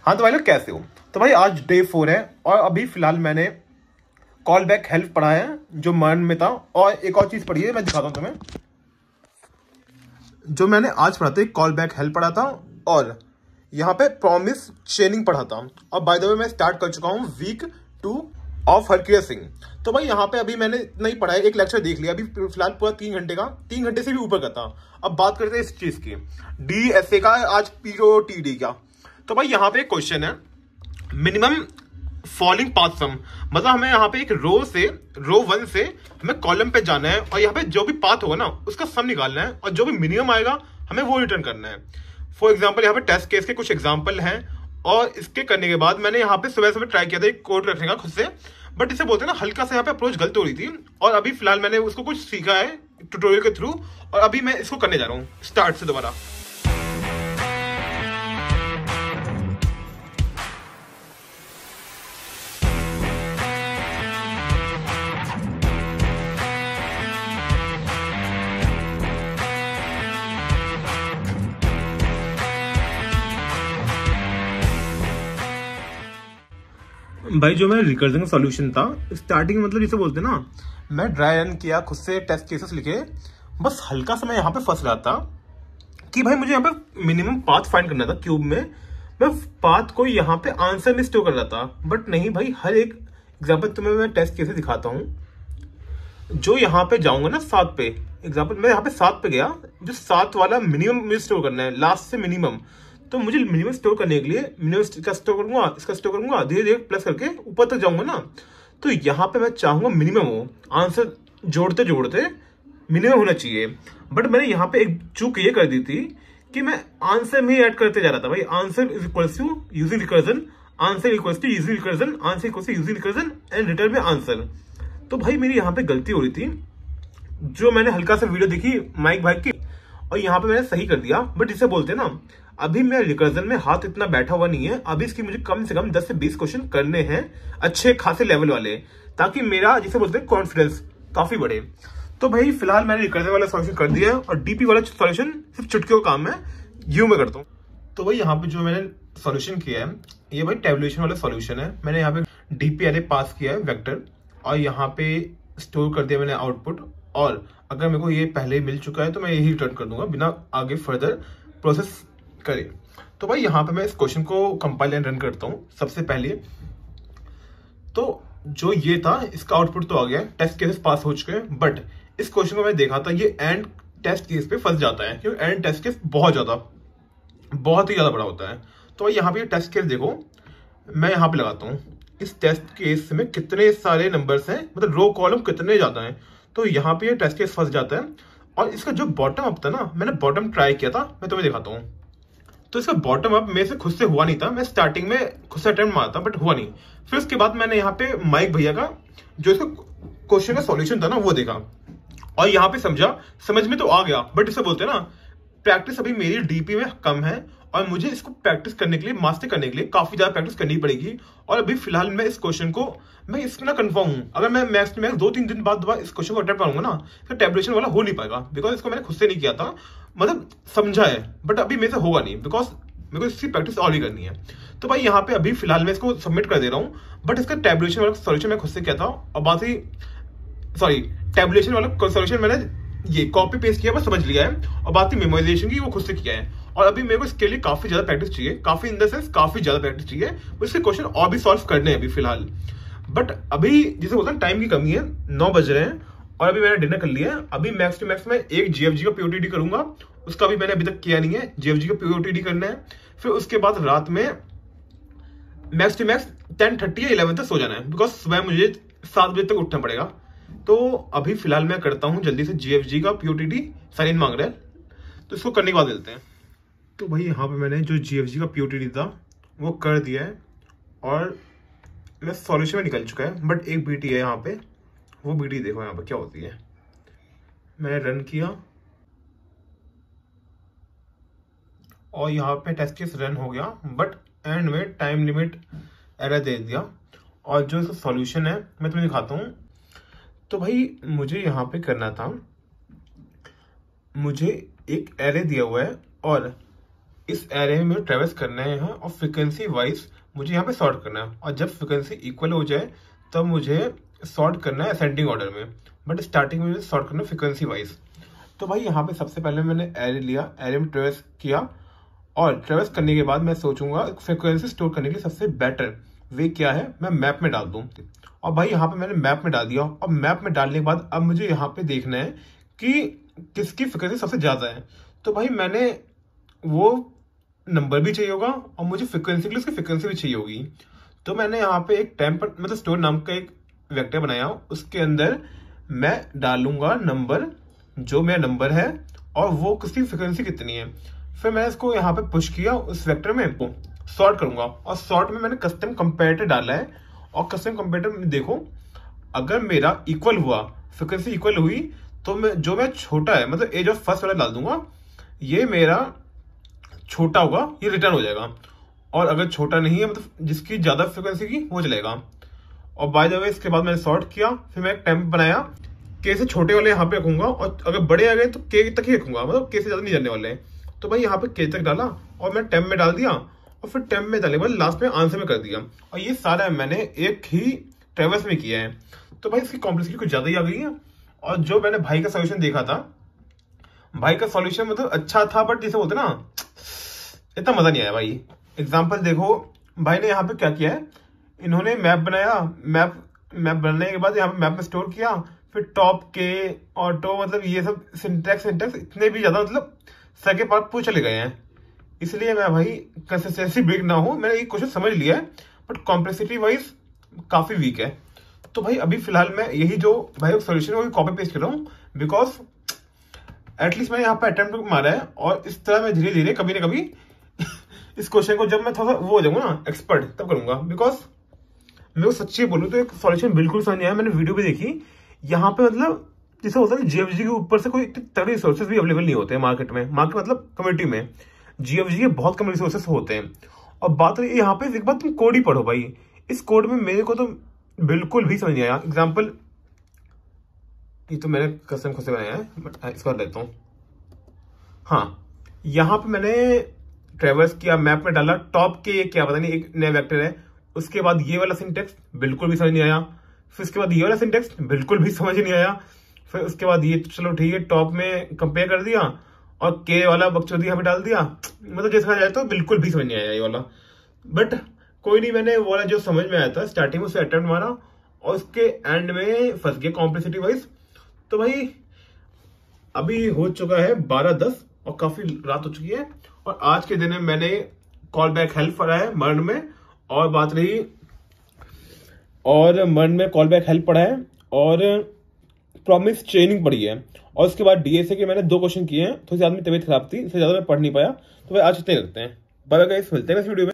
हाँ तो भाई लोग कैसे हो। तो भाई आज डे 4 है और अभी फिलहाल मैंने कॉल बैक हेल्प पढ़ा है जो मर्न में था, और एक और चीज पढ़ी है मैं दिखाता हूँ तुम्हें। जो मैंने आज पढ़ा था कॉल बैक हेल्प पढ़ा था और यहाँ पे प्रॉमिस चेनिंग पढ़ा था। और बाय द वे मैं स्टार्ट कर चुका हूँ वीक 2 ऑफ हरकियस सिंह। तो भाई यहाँ पे अभी मैंने इतना ही पढ़ा है, एक लेक्चर देख लिया, अभी फिलहाल पूरा 3 घंटे का, 3 घंटे से भी ऊपर का था। अब बात करते हैं इस चीज की, DSA का आज POTD का। तो भाई यहाँ पे एक क्वेश्चन है, मिनिमम फॉलिंग पाथ सम, मतलब हमें यहाँ पे एक रो 1 से हमें कॉलम पे जाना है और यहाँ पे जो भी पाथ होगा ना उसका सम निकालना है और जो भी मिनिमम आएगा हमें वो रिटर्न करना है। फॉर एग्जांपल यहाँ पे टेस्ट केस के कुछ एग्जांपल हैं और इसके करने के बाद मैंने यहाँ पे सुबह ट्राई किया था एक कोड रखने का खुद से, बट इसे बोलते हैं ना हल्का सा यहाँ पे अप्रोच गलत हो रही थी और अभी फिलहाल मैंने उसको कुछ सीखा है ट्यूटोरियल के थ्रू और अभी मैं इसको करने जा रहा हूँ स्टार्ट से दोबारा। भाई जो मेरा रिकर्जन का सॉल्यूशन था स्टार्टिंग, मतलब जिसे बोलते ना, मैं ड्राई रन किया खुद से, टेस्ट केसेस लिखे, बस हल्का सा मैं यहाँ पे फंस रहा था कि भाई मुझे यहाँ पे मिनिमम पाथ फाइंड करना था क्यूब में। मैं पाथ को यहाँ पे आंसर में स्टोर कर रहा था, बट नहीं भाई, हर एक एग्जाम्पल तुम्हें मैं टेस्ट केसेस दिखाता हूँ। जो यहाँ पे जाऊंगा ना 7 पे, एग्जाम्पल मैं यहाँ पे 7 पे गया, जो 7 वाला मिनिमम मुझे स्टोर करना है, लास्ट से मिनिमम। तो मुझे मिनिमम स्टोर करने के लिए मिनिमम का स्टोर करूंगा, इसका स्टोर करूंगा, धीरे धीरे प्लस करके ऊपर तक जाऊंगा ना। तो यहाँ पे मैं चाहूंगा मिनिमम हो, आंसर जोड़ते जोड़ते मिनिमम होना चाहिए। बट मैंने यहाँ पे एक चूक ये कर दी थी कि मैं आंसर में ऐड करते जा रहा था। भाई answer is equal to using recursion, answer equal to using recursion, answer equal to using recursion and return में आंसर। तो भाई मेरी यहाँ पे गलती हो रही थी, जो मैंने हल्का सा वीडियो देखी माइक भाई की और यहाँ पे मैंने सही कर दिया। बट इसे बोलते हैं ना, अभी मेरा रिकर्जन में हाथ इतना बैठा हुआ नहीं है, अभी इसकी मुझे कम से कम 10 से 20 क्वेश्चन करने हैं अच्छे खासे लेवल वाले, ताकि मेरा जिसे बोलते हैं कॉन्फिडेंस काफी बढ़े। तो भाई फिलहाल मैंने रिकर्जन वाला सॉल्यूशन कर दिया है और डीपी वाला सॉल्यूशन सिर्फ चुटकियों का काम है, यूं मैं करता हूँ। तो भाई यहाँ पे जो मैंने सॉल्यूशन किया है ये भाई टेबुलेशन वाला सॉल्यूशन है। मैंने यहाँ पे डीपी अरे पास किया है वेक्टर और यहाँ पे स्टोर कर दिया मैंने आउटपुट, और अगर मेरे को ये पहले ही मिल चुका है तो मैं यही रिटर्न कर दूंगा बिना आगे फर्दर प्रोसेस करे। तो भाई यहाँ पे मैं इस क्वेश्चन को कंपाइल एंड रन करता हूँ सबसे पहले। तो जो ये था इसका आउटपुट तो आ गया, टेस्ट केसेस पास हो चुके हैं, बट इस क्वेश्चन को मैं देखा था ये एंड टेस्ट केस पे फंस जाता है, क्योंकि एंड टेस्ट केस बहुत ही ज्यादा बड़ा होता है। तो भाई यहाँ पे टेस्ट केस देखो, मैं यहाँ पे लगाता हूँ इस टेस्ट केस में कितने सारे नंबर्स हैं, मतलब रो कॉलम कितने ज्यादा हैं। तो यहाँ पे ये टेस्ट केस फंस जाता है और इसका जो बॉटम अप था ना, मैंने बॉटम ट्राई किया था, मैं तुम्हें दिखाता हूँ। तो इसका बॉटम अप मेरे से खुद से हुआ नहीं था, मैं स्टार्टिंग में खुद से अटेम्प्ट मारा था बट हुआ नहीं। फिर उसके बाद मैंने यहाँ पे माइक भैया का जो इसका क्वेश्चन का सॉल्यूशन था ना वो देखा और यहाँ पे समझ में तो आ गया, बट इसे बोलते हैं ना प्रैक्टिस अभी मेरी डीपी में कम है और मुझे इसको प्रैक्टिस करने के लिए, मास्टर करने के लिए काफी ज्यादा प्रैक्टिस करनी पड़ेगी। और अभी फिलहाल मैं इस क्वेश्चन को मैं इसमें ना कंफर्म हूँ, अगर मैं मैक्स 2-3 दिन बाद दोबारा इस क्वेश्चन को अटेम्प्ट करूंगा ना फिर टेबुलेशन वाला हो नहीं पाएगा, बिकॉज इसको मैंने खुद से नहीं किया था, मतलब समझा है बट अभी मेरे से होगा नहीं, बिकॉज मेरे को इसकी प्रैक्टिस और ही करनी है। तो भाई यहाँ पे अभी फिलहाल मैं इसको सबमिट कर दे रहा हूँ, बट इसका टेबुलेशन वाला सॉल्यूशन मैं खुद से किया था और बात ही टेबुलेशन वाला सॉल्यूशन मैंने ये कॉपी पेस्ट किया, बस समझ लिया है, और बात ही मेमोराइजेशन की वो खुद से किया है। और अभी मेरे को इसके लिए काफी ज्यादा प्रैक्टिस चाहिए, काफी इन द सेंस काफी ज्यादा प्रैक्टिस चाहिए, इसके क्वेश्चन और भी सॉल्व करने हैं अभी फिलहाल। बट अभी जिसे बोलते हैं टाइम की कमी है, 9 बज रहे हैं और अभी मैंने डिनर कर लिया है। अभी मैक्स टू मैक्स मैं एक GFG का POTD करूंगा, उसका भी मैंने अभी तक किया नहीं है, GFG का POTD करना है। फिर उसके बाद रात में मैक्स टू मैक्स 10:30 या 11 तक सो जाना है, बिकॉज सुबह मुझे 7 बजे तक उठना पड़ेगा। तो अभी फिलहाल मैं करता हूँ जल्दी से GFG का POTD, साइन इन मांग रहा है तो इसको करने के बाद देते हैं। तो भाई यहाँ पे मैंने जो GFG का POTD था वो कर दिया है और मैं सॉल्यूशन में निकल चुका है, बट एक BT है यहाँ पे, वो BT देखो यहाँ पे क्या होती है। मैंने रन किया और यहाँ पे टेस्ट केस रन हो गया, बट एंड में टाइम लिमिट एरर दे दिया। और जो इसका सॉल्यूशन है मैं तुम्हें दिखाता हूँ। तो भाई मुझे यहाँ पे करना था, मुझे एक एरे दिया हुआ है और इस एरे में मुझे ट्रेवर्स करना है यहाँ, और फ्रिक्वेंसी वाइज मुझे यहाँ पे सॉर्ट करना है। और जब फ्रिक्वेंसी इक्वल हो जाए तब मुझे सॉर्ट करना है असेंडिंग ऑर्डर में, बट स्टार्टिंग में मुझे सॉर्ट करना है फ्रिक्वेंसी वाइज। तो भाई यहाँ पे सबसे पहले मैंने एरे लिया, एरे में ट्रेवर्स किया, और ट्रेवर्स करने के बाद मैं सोचूंगा फ्रिक्वेंसी स्टोर करने के सबसे बेटर वे क्या है, मैं मैप में डाल दूं। और भाई यहाँ पे मैंने मैप में डाल दिया, और मैप में डालने के बाद अब मुझे यहाँ पे देखना है कि किसकी फ्रिक्वेंसी सबसे ज्यादा है। तो भाई मैंने वो नंबर भी चाहिए होगा, और मुझे फ्रिक्वेंसी के लिए उसकी फ्रिक्वेंसी भी चाहिए होगी। तो मैंने यहाँ पे एक टेम्पर मतलब स्टोर नाम का एक वेक्टर बनाया, उसके अंदर मैं डालूंगा नंबर, जो मेरा नंबर है, और वो किसकी फ्रिक्वेंसी कितनी है। फिर मैंने इसको यहाँ पे पुश किया उस वेक्टर में, सॉर्ट करूंगा, और सॉर्ट में मैंने कस्टम कंपैरेटर डाला है। और कस्टम कंपैरेटर में देखो, अगर मेरा इक्वल हुआ, फ्रिक्वेंसी इक्वल हुई, तो जो मैं छोटा है मतलब एज ऑफ फर्स्ट वाला डाल दूंगा, ये मेरा छोटा होगा, ये रिटर्न हो जाएगा। और अगर छोटा नहीं है मतलब जिसकी ज्यादा फ्रिक्वेंसी की, वो चलेगा। और बाय द वे इसके बाद मैंने सॉर्ट किया, फिर मैं एक टेम्प बनाया, के से छोटे वाले यहाँ पे रखूंगा, और अगर बड़े आ गए तो के तक ही रखूंगा, मतलब के से ज्यादा नहीं जाने वाले। तो भाई यहाँ पे के तक डाला, और मैं टेम्प में डाल दिया, और फिर टेम्प में डालने के बाद लास्ट में आंसर में कर दिया। और ये सारा मैंने एक ही ट्रेवर्स में किया है। तो भाई इसकी कॉम्प्लेक्सिटी कुछ ज्यादा ही आ गई है। और जो मैंने भाई का सोल्यूशन देखा था, भाई का सॉल्यूशन मतलब अच्छा था, बट जैसे बोलते ना, इतना मजा नहीं आया भाई। एग्जाम्पल देखो, भाई ने यहाँ पे क्या किया है, इन्होंने मैप बनाया, मैप बनने के बाद यहाँ पे मैप में स्टोर किया, फिर टॉप के ऑटो मतलब ये सब सिंटैक्स इतने भी ज्यादा मतलब सके पार्ट पूछ चले गए हैं। इसलिए मैं भाई कंसिस्टेंसी ब्रेक ना हो, मैंने ये क्वेश्चन समझ लिया है, बट कॉम्प्लेक्सिटी वाइज काफी वीक है। तो भाई अभी फिलहाल मैं यही जो भाई सोल्यूशन है वो कॉपी पेस्ट कर रहा हूँ, बिकॉज एटलीस्ट मैंने यहाँ पे अटेम्प्ट मारा है, और इस तरह मैं धीरे धीरे कभी ना कभी इस क्वेश्चन को जब मैं थोड़ा सा वो हो जाऊंगा ना एक्सपर्ट, तब करूंगा। बिकॉज मैं वो सच्ची बोलूँ तो एक सॉल्यूशन बिल्कुल समझ नहीं आया। मैंने वीडियो भी देखी, यहाँ पे मतलब जैसे होता है ना, जीएफजी के ऊपर से कोई तगड़े रिसोर्सेज भी अवेलेबल नहीं होते हैं मार्केट में मतलब कम्युनिटी में जीएफजी के बहुत कम रिसोर्सेज होते हैं। और बात रही यहाँ पे, एक बार तुम कोड ही पढ़ो भाई, इस कोड में मेरे को तो बिल्कुल भी समझ नहीं आया। एग्जाम्पल, ये तो मैंने कसम खुद से बनाया है, बट इसको लेता हूँ। हाँ, यहाँ पे मैंने ट्रेवर्स किया, मैप में डाला, टॉप के क्या पता नहीं एक नया वेक्टर है, उसके बाद ये वाला सिंटेक्स बिल्कुल भी समझ नहीं आया, फिर उसके बाद ये वाला सिंटेक्स बिल्कुल भी समझ नहीं आया, फिर उसके बाद ये चलो ठीक है टॉप में कंपेयर कर दिया, और के वाला बकचोदी यहाँ पे डाल दिया, मतलब जैसा जाए तो बिल्कुल भी समझ नहीं आया ये वाला। बट कोई नहीं, मैंने वो वाला जो समझ में आया था स्टार्टिंग में उसे अटेम्प्ट मारा, और उसके एंड में फंस गया कॉम्प्लेक्सिटी वाइज। तो भाई अभी हो चुका है 12:10 और काफी रात हो चुकी है, और आज के दिन में मैंने कॉल बैक हेल्प पढ़ा है मर्न में, और बात रही, और मर्न में कॉल बैक हेल्प पढ़ा है, और प्रॉमिस ट्रेनिंग पढ़ी है, और उसके बाद डीएसए के मैंने 2 क्वेश्चन किए हैं। थोड़ी सी आदमी तबीयत खराब थी, इससे ज्यादा मैं पढ़ नहीं पाया, तो भाई आज इतने रखते हैं। बाय गाइस, मिलते हैं इस वीडियो में।